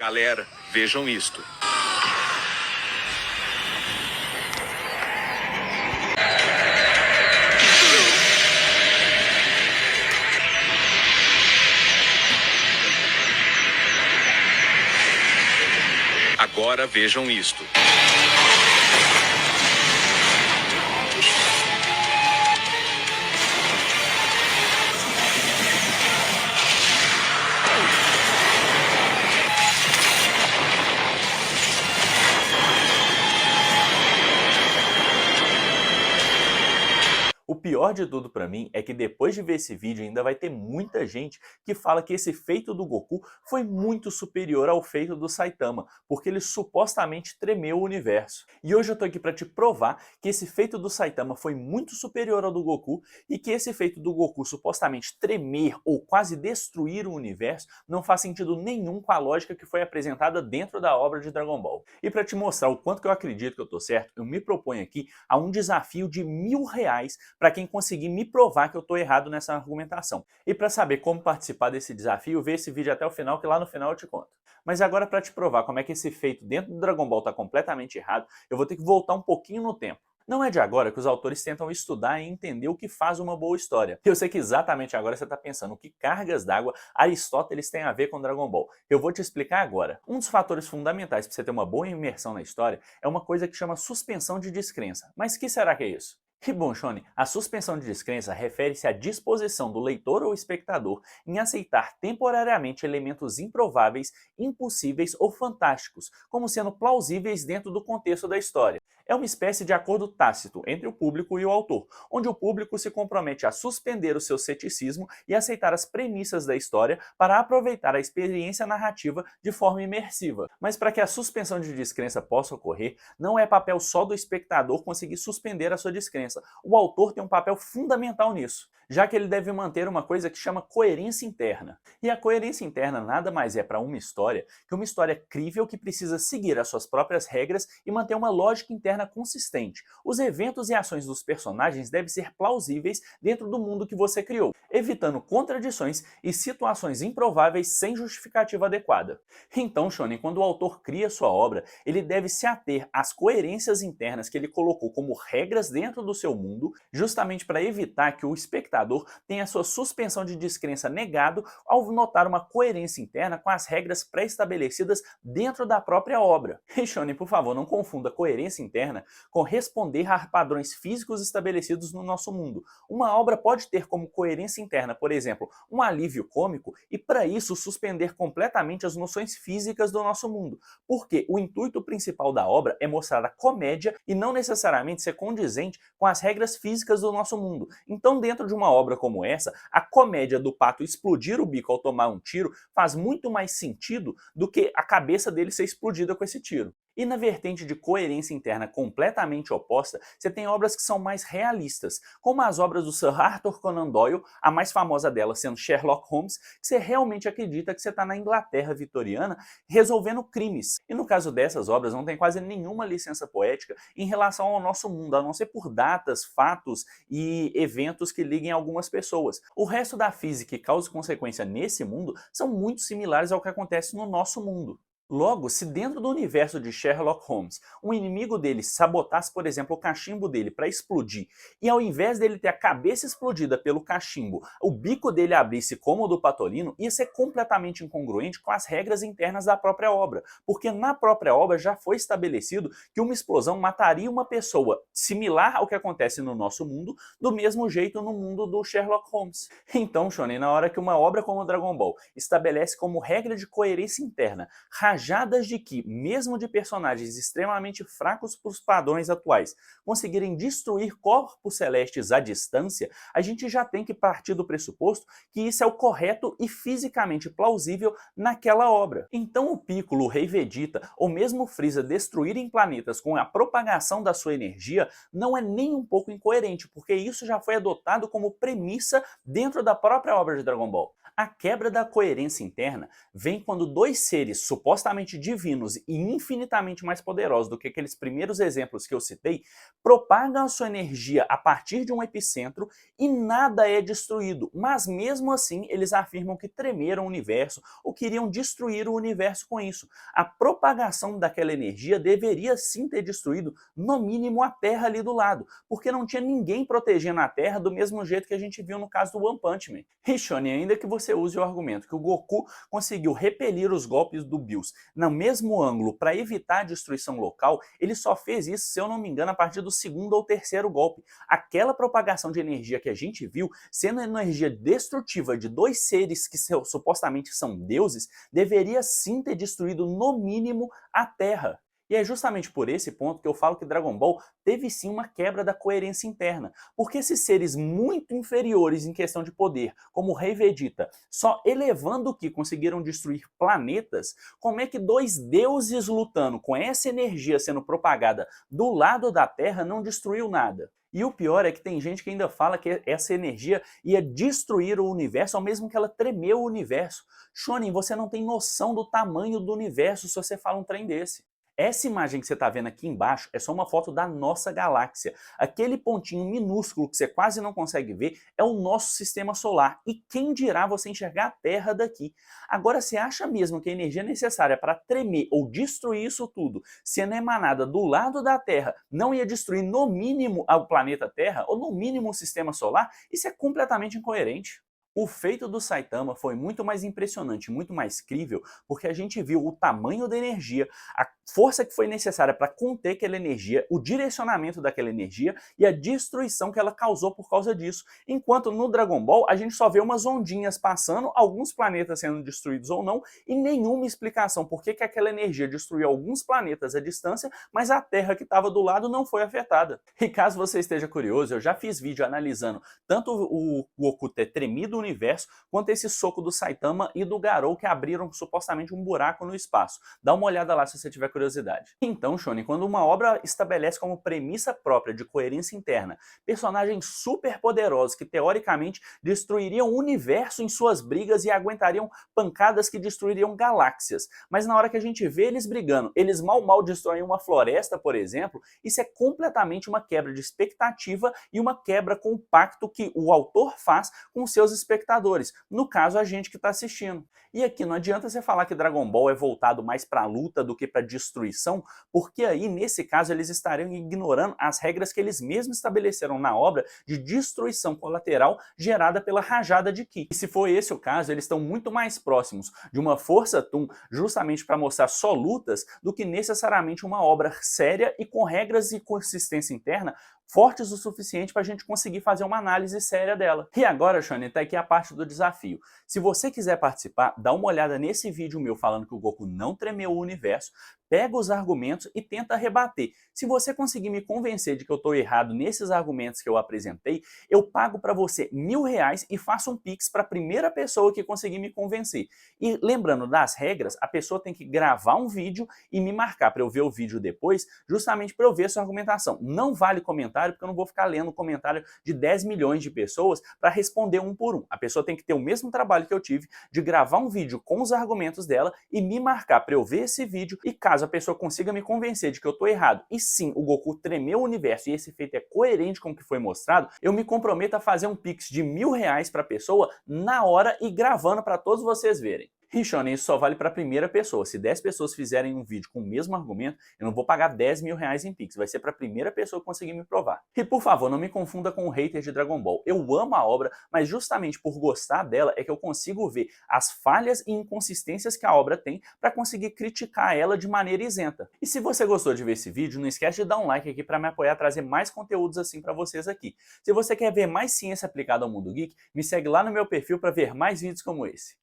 Galera, vejam isto. Agora vejam isto. O pior de tudo pra mim é que depois de ver esse vídeo ainda vai ter muita gente que fala que esse feito do Goku foi muito superior ao feito do Saitama, porque ele supostamente tremeu o universo. E hoje eu tô aqui pra te provar que esse feito do Saitama foi muito superior ao do Goku e que esse feito do Goku supostamente tremer ou quase destruir o universo não faz sentido nenhum com a lógica que foi apresentada dentro da obra de Dragon Ball. E pra te mostrar o quanto que eu acredito que eu tô certo, eu me proponho aqui a um desafio de R$ 1000 para quem conseguir me provar que eu estou errado nessa argumentação. E para saber como participar desse desafio, vê esse vídeo até o final, que lá no final eu te conto. Mas agora, para te provar como é que esse feito dentro do Dragon Ball está completamente errado, eu vou ter que voltar um pouquinho no tempo. Não é de agora que os autores tentam estudar e entender o que faz uma boa história. Eu sei que exatamente agora você está pensando que cargas d'água Aristóteles tem a ver com Dragon Ball. Eu vou te explicar agora. Um dos fatores fundamentais para você ter uma boa imersão na história é uma coisa que chama suspensão de descrença. Mas o que será que é isso? E bom, Shone, a suspensão de descrença refere-se à disposição do leitor ou espectador em aceitar temporariamente elementos improváveis, impossíveis ou fantásticos, como sendo plausíveis dentro do contexto da história. É uma espécie de acordo tácito entre o público e o autor, onde o público se compromete a suspender o seu ceticismo e aceitar as premissas da história para aproveitar a experiência narrativa de forma imersiva. Mas para que a suspensão de descrença possa ocorrer, não é papel só do espectador conseguir suspender a sua descrença. O autor tem um papel fundamental nisso, já que ele deve manter uma coisa que chama coerência interna. E a coerência interna nada mais é para uma história que uma história crível que precisa seguir as suas próprias regras e manter uma lógica interna consistente. Os eventos e ações dos personagens devem ser plausíveis dentro do mundo que você criou, evitando contradições e situações improváveis sem justificativa adequada. Então, Shonen, quando o autor cria sua obra, ele deve se ater às coerências internas que ele colocou como regras dentro do seu mundo, justamente para evitar que o espectador tenha sua suspensão de descrença negado ao notar uma coerência interna com as regras pré-estabelecidas dentro da própria obra. E Shonen, por favor, não confunda coerência interna com responder a padrões físicos estabelecidos no nosso mundo. Uma obra pode ter como coerência interna, por exemplo, um alívio cômico e para isso suspender completamente as noções físicas do nosso mundo, porque o intuito principal da obra é mostrar a comédia e não necessariamente ser condizente com as regras físicas do nosso mundo. Então, dentro de uma obra como essa, a comédia do pato explodir o bico ao tomar um tiro faz muito mais sentido do que a cabeça dele ser explodida com esse tiro. E na vertente de coerência interna completamente oposta, você tem obras que são mais realistas, como as obras do Sir Arthur Conan Doyle, a mais famosa delas sendo Sherlock Holmes, que você realmente acredita que você está na Inglaterra vitoriana resolvendo crimes. E no caso dessas obras não tem quase nenhuma licença poética em relação ao nosso mundo, a não ser por datas, fatos e eventos que liguem algumas pessoas. O resto da física e causa e consequência nesse mundo são muito similares ao que acontece no nosso mundo. Logo, se dentro do universo de Sherlock Holmes, um inimigo dele sabotasse, por exemplo, o cachimbo dele para explodir, e ao invés dele ter a cabeça explodida pelo cachimbo, o bico dele abrisse como o do Patolino, ia ser completamente incongruente com as regras internas da própria obra, porque na própria obra já foi estabelecido que uma explosão mataria uma pessoa, similar ao que acontece no nosso mundo, do mesmo jeito no mundo do Sherlock Holmes. Então, Shonen, na hora que uma obra como Dragon Ball estabelece como regra de coerência interna rajadas de que, mesmo de personagens extremamente fracos para os padrões atuais, conseguirem destruir corpos celestes à distância, a gente já tem que partir do pressuposto que isso é o correto e fisicamente plausível naquela obra. Então o Piccolo, o Rei Vegeta ou mesmo o Freeza destruírem planetas com a propagação da sua energia não é nem um pouco incoerente, porque isso já foi adotado como premissa dentro da própria obra de Dragon Ball. A quebra da coerência interna vem quando dois seres supostamente divinos e infinitamente mais poderosos do que aqueles primeiros exemplos que eu citei propagam a sua energia a partir de um epicentro e nada é destruído, mas mesmo assim eles afirmam que tremeram o universo ou queriam destruir o universo com isso. A propagação daquela energia deveria sim ter destruído no mínimo a Terra ali do lado, porque não tinha ninguém protegendo a Terra do mesmo jeito que a gente viu no caso do One Punch Man. E Shonen, ainda que você use o argumento que o Goku conseguiu repelir os golpes do Bills no mesmo ângulo para evitar a destruição local, ele só fez isso, se eu não me engano, a partir do segundo ou terceiro golpe. Aquela propagação de energia que a gente viu, sendo energia destrutiva de dois seres que supostamente são deuses, deveria sim ter destruído no mínimo a Terra. E é justamente por esse ponto que eu falo que Dragon Ball teve sim uma quebra da coerência interna, porque esses seres muito inferiores em questão de poder, como o Rei Vegeta, só elevando o que conseguiram destruir planetas, como é que dois deuses lutando com essa energia sendo propagada do lado da Terra não destruiu nada? E o pior é que tem gente que ainda fala que essa energia ia destruir o universo, ao mesmo que ela tremeu o universo. Shonen, você não tem noção do tamanho do universo se você fala um trem desse. Essa imagem que você está vendo aqui embaixo é só uma foto da nossa galáxia. Aquele pontinho minúsculo que você quase não consegue ver é o nosso sistema solar. E quem dirá você enxergar a Terra daqui? Agora, você acha mesmo que a energia necessária para tremer ou destruir isso tudo, sendo emanada do lado da Terra, não ia destruir no mínimo o planeta Terra, ou no mínimo o sistema solar? Isso é completamente incoerente. O feito do Saitama foi muito mais impressionante, muito mais crível, porque a gente viu o tamanho da energia, a força que foi necessária para conter aquela energia, o direcionamento daquela energia e a destruição que ela causou por causa disso. Enquanto no Dragon Ball a gente só vê umas ondinhas passando, alguns planetas sendo destruídos ou não, e nenhuma explicação por que aquela energia destruiu alguns planetas à distância, mas a Terra que estava do lado não foi afetada. E caso você esteja curioso, eu já fiz vídeo analisando tanto o Goku ter tremido o universo, quanto esse soco do Saitama e do Garou que abriram supostamente um buraco no espaço. Dá uma olhada lá se você tiver curiosidade. Então, Shonen, quando uma obra estabelece como premissa própria de coerência interna personagens super poderosos que teoricamente destruiriam o universo em suas brigas e aguentariam pancadas que destruiriam galáxias, mas na hora que a gente vê eles brigando, eles mal destroem uma floresta, por exemplo, isso é completamente uma quebra de expectativa e uma quebra com o pacto que o autor faz com seus espectadores, no caso a gente que está assistindo. E aqui não adianta você falar que Dragon Ball é voltado mais para a luta do que para destruição, porque aí nesse caso eles estariam ignorando as regras que eles mesmos estabeleceram na obra de destruição colateral gerada pela rajada de Ki. E se for esse o caso, eles estão muito mais próximos de uma Força Toon justamente para mostrar só lutas do que necessariamente uma obra séria e com regras e consistência interna fortes o suficiente para a gente conseguir fazer uma análise séria dela. E agora, Shonen, tá aqui a parte do desafio. Se você quiser participar, dá uma olhada nesse vídeo meu falando que o Goku não tremeu o universo, pega os argumentos e tenta rebater. Se você conseguir me convencer de que eu estou errado nesses argumentos que eu apresentei, eu pago para você R$1000 e faço um pix para a primeira pessoa que conseguir me convencer. E lembrando das regras, a pessoa tem que gravar um vídeo e me marcar para eu ver o vídeo depois, justamente para eu ver a sua argumentação. Não vale comentário, porque eu não vou ficar lendo comentário de 10 milhões de pessoas para responder um por um. A pessoa tem que ter o mesmo trabalho que eu tive de gravar um vídeo com os argumentos dela e me marcar para eu ver esse vídeo, e caso a pessoa consiga me convencer de que eu estou errado e sim, o Goku tremeu o universo e esse feito é coerente com o que foi mostrado, eu me comprometo a fazer um pix de R$1000 para a pessoa na hora e gravando para todos vocês verem. E Shonen, isso só vale para a primeira pessoa. Se 10 pessoas fizerem um vídeo com o mesmo argumento, eu não vou pagar R$10.000 em Pix. Vai ser para a primeira pessoa que conseguir me provar. E por favor, não me confunda com o hater de Dragon Ball. Eu amo a obra, mas justamente por gostar dela é que eu consigo ver as falhas e inconsistências que a obra tem para conseguir criticar ela de maneira isenta. E se você gostou de ver esse vídeo, não esquece de dar um like aqui para me apoiar a trazer mais conteúdos assim para vocês aqui. Se você quer ver mais ciência aplicada ao mundo geek, me segue lá no meu perfil para ver mais vídeos como esse.